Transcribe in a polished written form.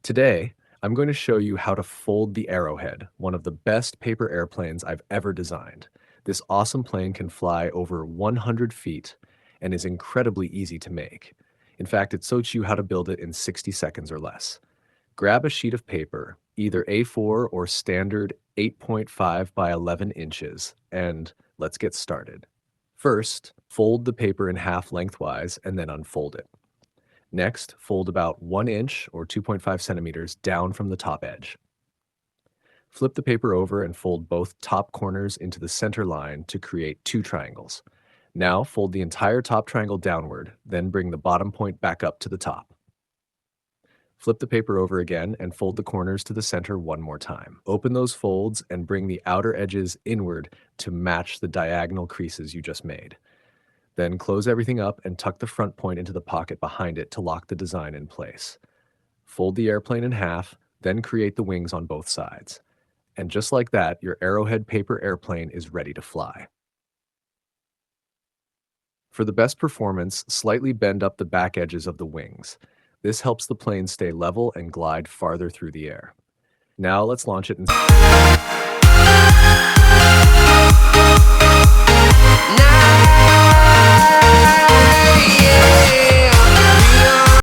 Today, I'm going to show you how to fold the Arrowhead, one of the best paper airplanes I've ever designed. This awesome plane can fly over 100 feet and is incredibly easy to make. In fact, it shows you how to build it in 60 seconds or less. Grab a sheet of paper, either A4 or standard 8.5 by 11 inches, and let's get started. First, fold the paper in half lengthwise and then unfold it. Next, fold about 1 inch or 2.5 centimeters down from the top edge. Flip the paper over and fold both top corners into the center line to create two triangles. Now fold the entire top triangle downward, then bring the bottom point back up to the top. Flip the paper over again and fold the corners to the center one more time. Open those folds and bring the outer edges inward to match the diagonal creases you just made. Then close everything up and tuck the front point into the pocket behind it to lock the design in place. Fold the airplane in half, then create the wings on both sides. And just like that, your Arrowhead paper airplane is ready to fly. For the best performance, slightly bend up the back edges of the wings. This helps the plane stay level and glide farther through the air. Now let's launch it and